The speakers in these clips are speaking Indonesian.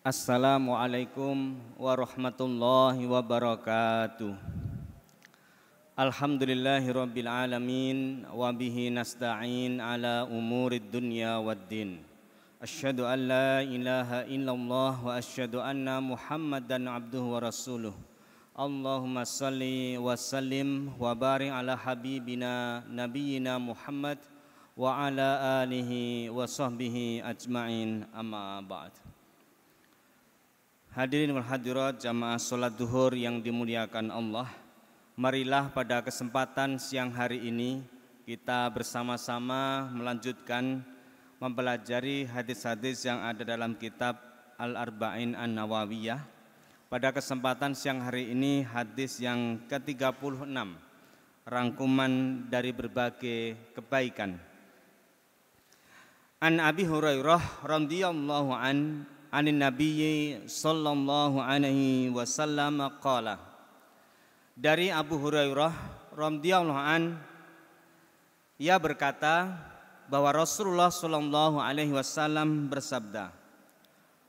Assalamualaikum warahmatullahi wabarakatuh. Alhamdulillahirabbil alamin wa bihi nasta'in ala umurid dunya waddin. Asyhadu an la ilaha illallah wa asyhadu anna Muhammadan abduhu wa rasuluh. Allahumma salli wa sallim wa barik ala habibina nabiyyina Muhammad wa ala alihi wa sahbihi ajma'in, amma ba'd. Hadirin wal hadirat jamaah salat duhur yang dimuliakan Allah, marilah pada kesempatan siang hari ini kita bersama-sama melanjutkan mempelajari hadis-hadis yang ada dalam kitab Al-Arba'in An-Nawawiyah. Pada kesempatan siang hari ini hadis yang ke-36, rangkuman dari berbagai kebaikan. An Abi Hurairah radhiyallahu anin Nabiyyi sallallahu alaihi wasallam qala. Dari Abu Hurairah radhiyallahu an, ia berkata bahwa Rasulullah sallallahu alaihi wasallam bersabda,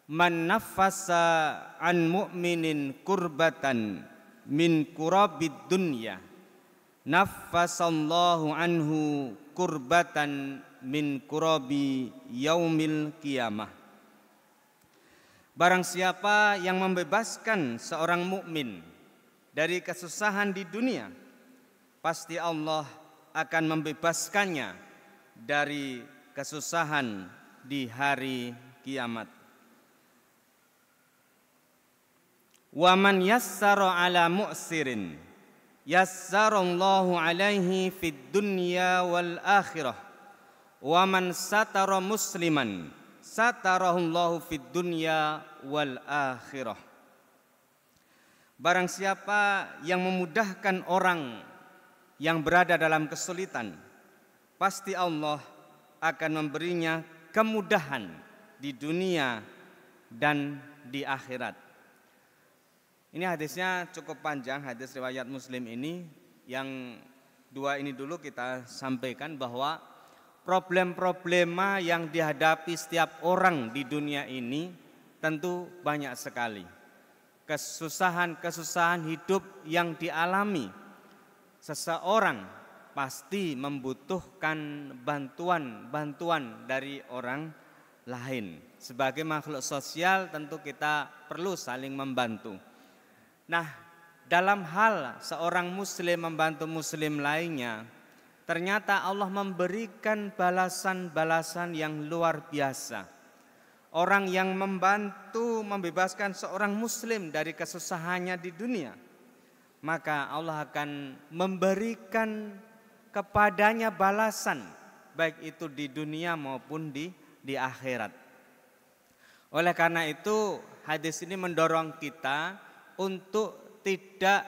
"Man naffasa an mu'minin kurbatan min kurabid dunya, naffasallahu anhu kurbatan min kurabi yaumil qiyamah." Barang siapa yang membebaskan seorang mukmin dari kesusahan di dunia, pasti Allah akan membebaskannya dari kesusahan di hari kiamat. Wa man yassara ala mu'sirin yassarallahu alaihi fid dunya wal akhirah. Wa man satara musliman satarahullahu fid dunya wal akhirah. Barang siapa yang memudahkan orang yang berada dalam kesulitan, pasti Allah akan memberinya kemudahan di dunia dan di akhirat. Ini hadisnya cukup panjang, hadis riwayat Muslim ini. Yang dua ini dulu kita sampaikan bahwa problem-problema yang dihadapi setiap orang di dunia ini tentu banyak sekali. Kesusahan-kesusahan hidup yang dialami seseorang pasti membutuhkan bantuan dari orang lain. Sebagai makhluk sosial tentu kita perlu saling membantu. Nah, dalam hal seorang muslim membantu muslim lainnya, ternyata Allah memberikan balasan-balasan yang luar biasa. Orang yang membantu membebaskan seorang muslim dari kesusahannya di dunia, maka Allah akan memberikan kepadanya balasan, baik itu di dunia maupun di akhirat. Oleh karena itu, hadis ini mendorong kita untuk tidak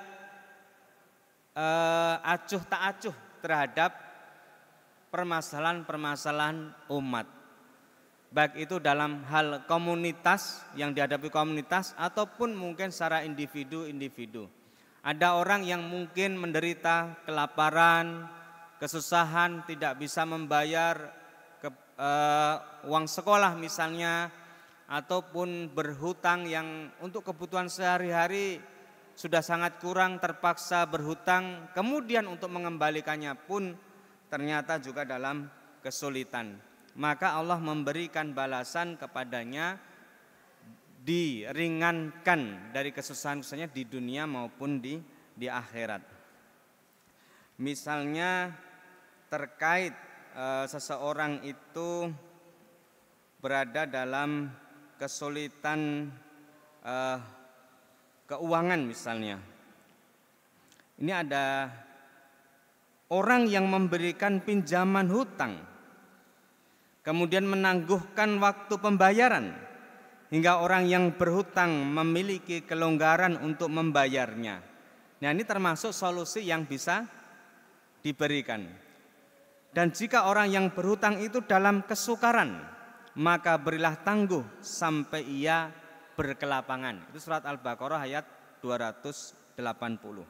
acuh tak acuh terhadap permasalahan-permasalahan umat, baik itu dalam hal komunitas yang dihadapi komunitas ataupun mungkin secara individu-individu. Ada orang yang mungkin menderita kelaparan, kesusahan, tidak bisa membayar uang sekolah misalnya, ataupun berhutang yang untuk kebutuhan sehari-hari sudah sangat kurang, terpaksa berhutang, kemudian untuk mengembalikannya pun ternyata juga dalam kesulitan. Maka Allah memberikan balasan kepadanya, diringankan dari kesusahan-kesusahannya di dunia maupun di akhirat. Misalnya terkait seseorang itu berada dalam kesulitan keuangan misalnya. Ini ada orang yang memberikan pinjaman hutang, kemudian menangguhkan waktu pembayaran, hingga orang yang berhutang memiliki kelonggaran untuk membayarnya. Nah, ini termasuk solusi yang bisa diberikan. Dan jika orang yang berhutang itu dalam kesukaran, maka berilah tangguh sampai ia berkelapangan. Itu surat Al-Baqarah ayat 280.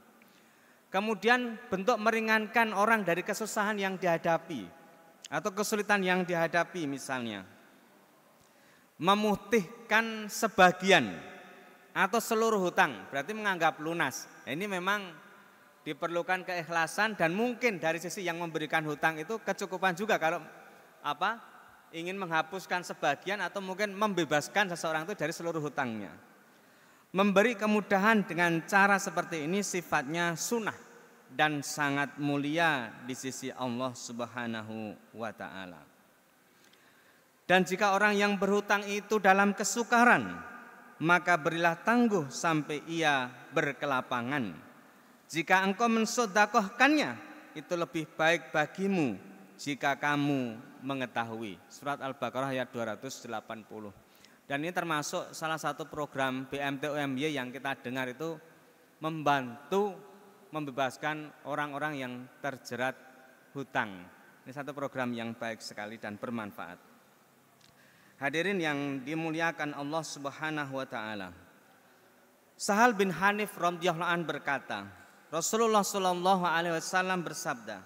Kemudian bentuk meringankan orang dari kesusahan yang dihadapi atau kesulitan yang dihadapi misalnya. memutihkan sebagian atau seluruh hutang, berarti menganggap lunas. Nah, ini memang diperlukan keikhlasan dan mungkin dari sisi yang memberikan hutang itu kecukupan juga kalau ingin menghapuskan sebagian atau mungkin membebaskan seseorang itu dari seluruh hutangnya. Memberi kemudahan dengan cara seperti ini sifatnya sunnah dan sangat mulia di sisi Allah Subhanahu wa ta'ala. Dan jika orang yang berhutang itu dalam kesukaran, maka berilah tangguh sampai ia berkelapangan. Jika engkau mensedekahkannya, itu lebih baik bagimu jika kamu mengetahui. Surat Al-Baqarah ayat 280. Dan ini termasuk salah satu program BMT-UMY yang kita dengar itu membantu membebaskan orang-orang yang terjerat hutang. Ini satu program yang baik sekali dan bermanfaat. Hadirin yang dimuliakan Allah Subhanahu wa taala. Sahal bin Hanif radhiyallahu anhu berkata, Rasulullah sallallahu alaihi wasallam bersabda,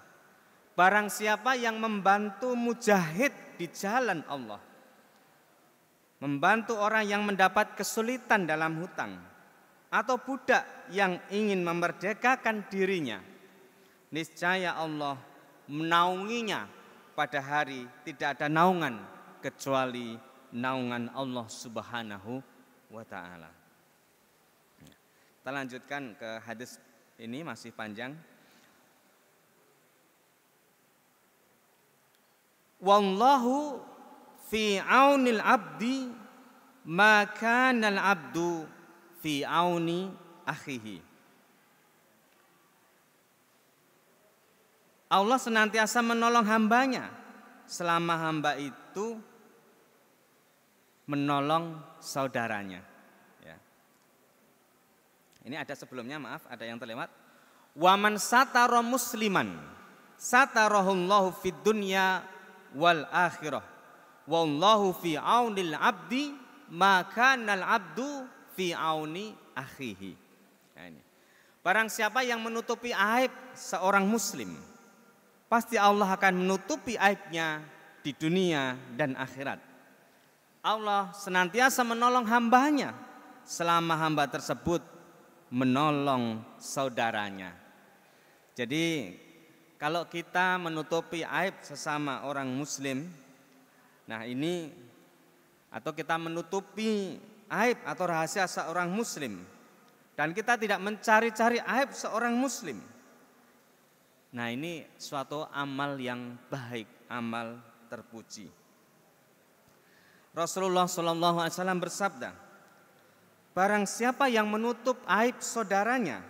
barang siapa yang membantu mujahid di jalan Allah, membantu orang yang mendapat kesulitan dalam hutang, atau budak yang ingin memerdekakan dirinya, niscaya Allah menaunginya pada hari tidak ada naungan kecuali naungan Allah Subhanahu wa ta'ala. Kita lanjutkan ke hadis ini, masih panjang. Wallahu fi aunil abdi ma kana al abdu fi auni akhihi. Allah senantiasa menolong hambanya selama hamba itu menolong saudaranya. Ya. Ini ada sebelumnya, maaf, ada yang terlewat. Waman satara musliman satarahullahu fid dunya wal akhirah. Wallahu fi aunil abdi ma kana al abdu fi auni akhihi. Nah, ini. Barang siapa yang menutupi aib seorang muslim, pasti Allah akan menutupi aibnya di dunia dan akhirat. Allah senantiasa menolong hambanya selama hamba tersebut menolong saudaranya. Jadi kalau kita menutupi aib sesama orang muslim, nah ini, atau kita menutupi aib atau rahasia seorang muslim dan kita tidak mencari-cari aib seorang muslim, nah ini suatu amal yang baik, amal terpuji. Rasulullah SAW bersabda, barang siapa yang menutup aib saudaranya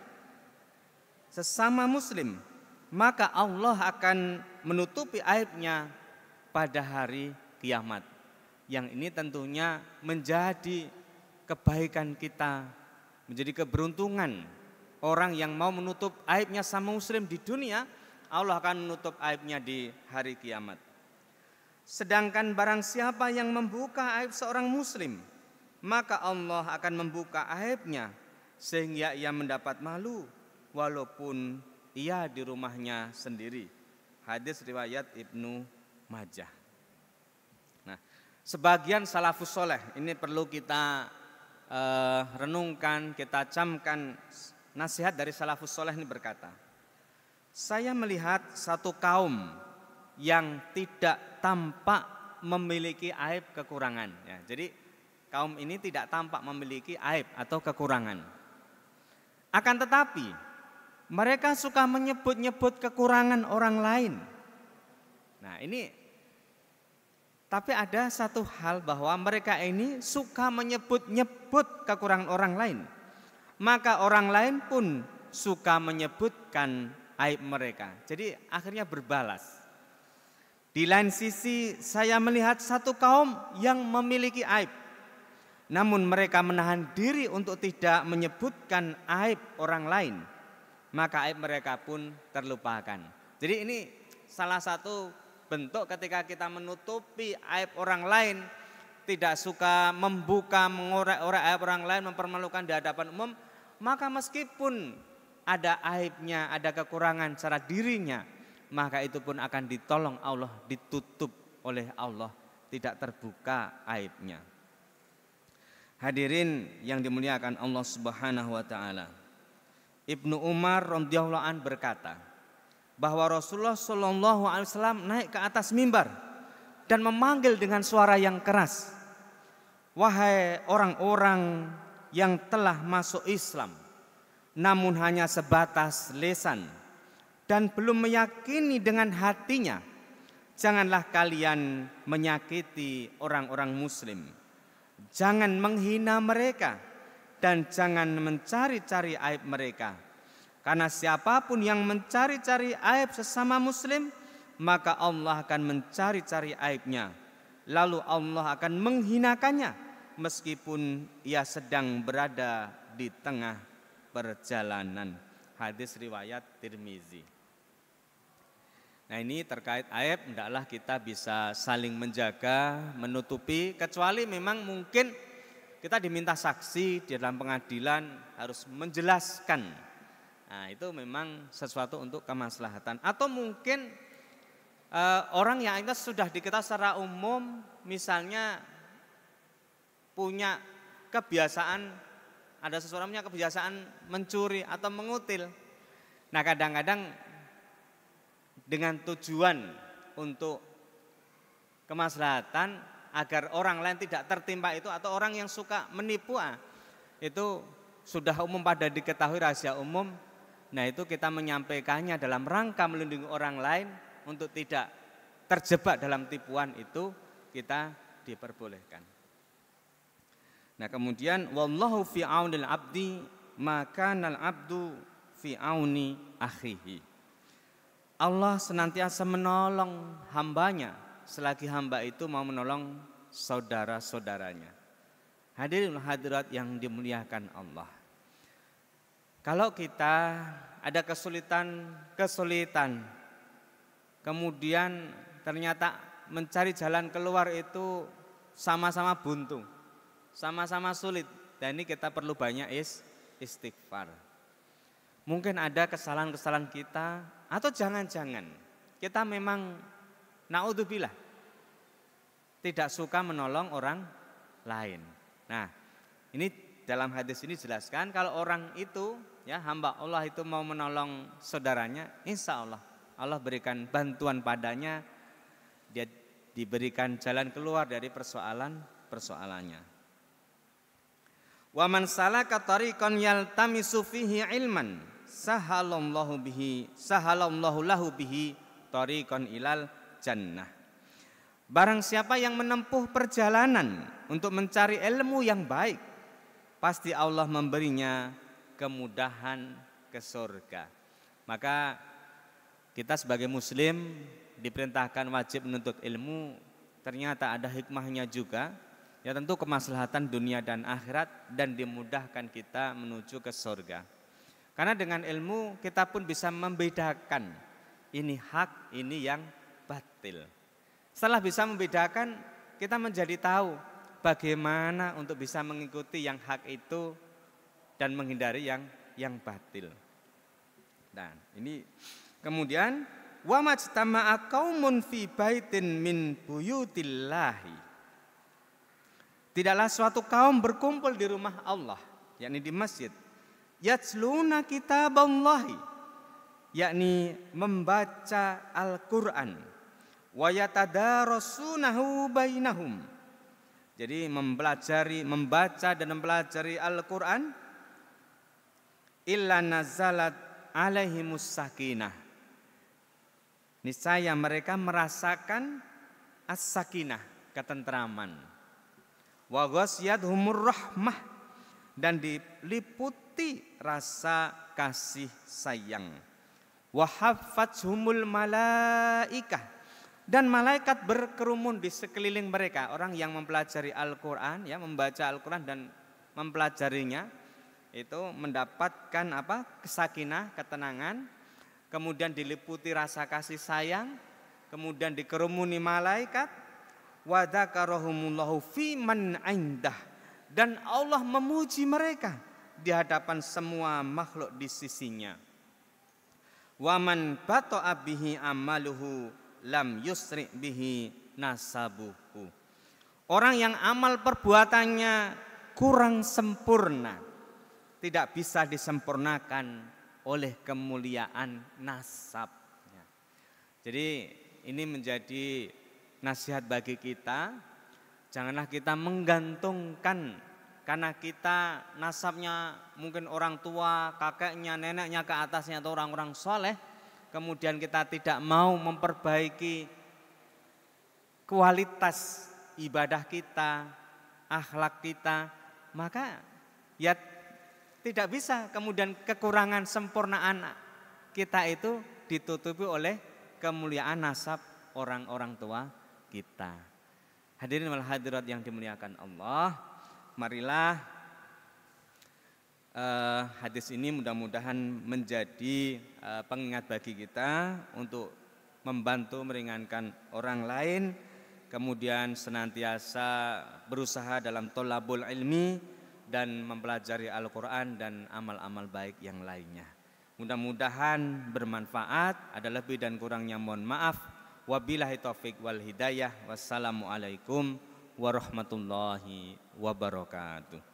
sesama muslim, maka Allah akan menutupi aibnya pada hari kiamat. Yang ini tentunya menjadi kebaikan kita, menjadi keberuntungan orang yang mau menutup aibnya sama muslim di dunia, Allah akan menutup aibnya di hari kiamat. Sedangkan barang siapa yang membuka aib seorang muslim, maka Allah akan membuka aibnya sehingga ia mendapat malu walaupun ia di rumahnya sendiri. Hadis riwayat Ibnu Majah. Nah, sebagian salafus soleh ini perlu kita renungkan, kita camkan. Nasihat dari salafus soleh ini berkata, saya melihat satu kaum yang tidak tampak memiliki aib kekurangan. Ya, jadi kaum ini tidak tampak memiliki aib atau kekurangan. Akan tetapi mereka suka menyebut-nyebut kekurangan orang lain. Nah ini, tapi ada satu hal bahwa mereka ini suka menyebut-nyebut kekurangan orang lain. Maka orang lain pun suka menyebutkan aib mereka. Jadi akhirnya berbalas. Di lain sisi saya melihat satu kaum yang memiliki aib, namun mereka menahan diri untuk tidak menyebutkan aib orang lain, maka aib mereka pun terlupakan. Jadi ini salah satu bentuk ketika kita menutupi aib orang lain, tidak suka membuka, mengorek-orek aib orang lain, mempermalukan di hadapan umum, maka meskipun ada aibnya, ada kekurangan secara dirinya, maka itu pun akan ditolong Allah, ditutup oleh Allah, tidak terbuka aibnya. Hadirin yang dimuliakan Allah Subhanahu wa taala. Ibnu Umar radhiyallahu an berkata bahwa Rasulullah sallallahu alaihi wasallam naik ke atas mimbar dan memanggil dengan suara yang keras, "Wahai orang-orang yang telah masuk Islam namun hanya sebatas lisan dan belum meyakini dengan hatinya, janganlah kalian menyakiti orang-orang muslim. Jangan menghina mereka dan jangan mencari-cari aib mereka. Karena siapapun yang mencari-cari aib sesama muslim, maka Allah akan mencari-cari aibnya. Lalu Allah akan menghinakannya meskipun ia sedang berada di tengah perjalanan." Hadis riwayat Tirmizi. Nah, ini terkait aib, hendaklah kita bisa saling menjaga, menutupi, kecuali memang mungkin kita diminta saksi di dalam pengadilan harus menjelaskan. Nah, itu memang sesuatu untuk kemaslahatan. Atau mungkin orang yang itu sudah diketahui secara umum, misalnya punya kebiasaan, ada seseorang punya kebiasaan mencuri atau mengutil. Nah, kadang-kadang dengan tujuan untuk kemaslahatan agar orang lain tidak tertimpa itu, atau orang yang suka menipu, itu sudah umum pada diketahui rahasia umum. Nah, itu kita menyampaikannya dalam rangka melindungi orang lain untuk tidak terjebak dalam tipuan, itu kita diperbolehkan. Nah, kemudian wallahu fi aunil abdi maka nal abdu fi auni akhihi. Allah senantiasa menolong hambanya selagi hamba itu mau menolong saudara-saudaranya. Hadirin hadirat yang dimuliakan Allah. Kalau kita ada kesulitan, kemudian ternyata mencari jalan keluar itu sama-sama buntu, sama-sama sulit, dan ini kita perlu banyak istighfar. Mungkin ada kesalahan-kesalahan kita, atau jangan-jangan kita memang naudzubillah tidak suka menolong orang lain. Nah, ini dalam hadis ini jelaskan kalau orang itu, ya, hamba Allah itu mau menolong saudaranya, insya Allah berikan bantuan padanya, dia diberikan jalan keluar dari persoalannya. Wa man salaka tariqan yaltamisu fihi ilman sahalallahu lahu bihi tariqan ilal jannah. Barang siapa yang menempuh perjalanan untuk mencari ilmu yang baik, pasti Allah memberinya kemudahan ke surga. Maka kita sebagai muslim diperintahkan wajib menuntut ilmu, ternyata ada hikmahnya juga. Ya, tentu kemaslahatan dunia dan akhirat, dan dimudahkan kita menuju ke surga. Karena dengan ilmu kita pun bisa membedakan ini hak, ini yang batil. Setelah bisa membedakan, kita menjadi tahu bagaimana untuk bisa mengikuti yang hak itu dan menghindari yang batil. Nah, ini kemudian wa majtama'a qaumun fi baitin min buyutillahi. Tidaklah suatu kaum berkumpul di rumah Allah, yakni di masjid, yatsluna kitaballahi, yakni membaca Al-Qur'an, wa yatadarasunahu bainahum. Jadi membaca dan mempelajari Al-Qur'an, illa nazalat alaihimus sakinah. Niscaya mereka merasakan as-sakinah, ketentraman. Wa ghasyiyatuhumur rahmah, dan diliputi rasa kasih sayang. Wa haffathumul malaikah, dan malaikat berkerumun di sekeliling mereka. Orang yang mempelajari Al-Qur'an, ya, membaca Al-Qur'an dan mempelajarinya, itu mendapatkan kesakinah, ketenangan, kemudian diliputi rasa kasih sayang, kemudian dikerumuni malaikat. Wa dzakarahumullahu fi man indah, dan Allah memuji mereka di hadapan semua makhluk di sisinya. Wa man bata'a bihi amaluhu lam yusri bihi nasabuhu. Orang yang amal perbuatannya kurang sempurna, tidak bisa disempurnakan oleh kemuliaan nasab. Jadi ini menjadi nasihat bagi kita, janganlah kita menggantungkan karena kita nasabnya mungkin orang tua, kakeknya, neneknya ke atasnya atau orang-orang soleh, kemudian kita tidak mau memperbaiki kualitas ibadah kita, akhlak kita, maka ya tidak bisa kemudian kekurangan sempurnaan kita itu ditutupi oleh kemuliaan nasab orang-orang tua kita. Hadirin wal hadirat yang dimuliakan Allah, marilah hadis ini mudah-mudahan menjadi pengingat bagi kita untuk membantu meringankan orang lain, kemudian senantiasa berusaha dalam tholabul ilmi dan mempelajari Al-Quran dan amal-amal baik yang lainnya. Mudah-mudahan bermanfaat, ada lebih dan kurangnya mohon maaf. Wabillahi taufik wal hidayah. Wassalamualaikum warahmatullahi wabarakatuh.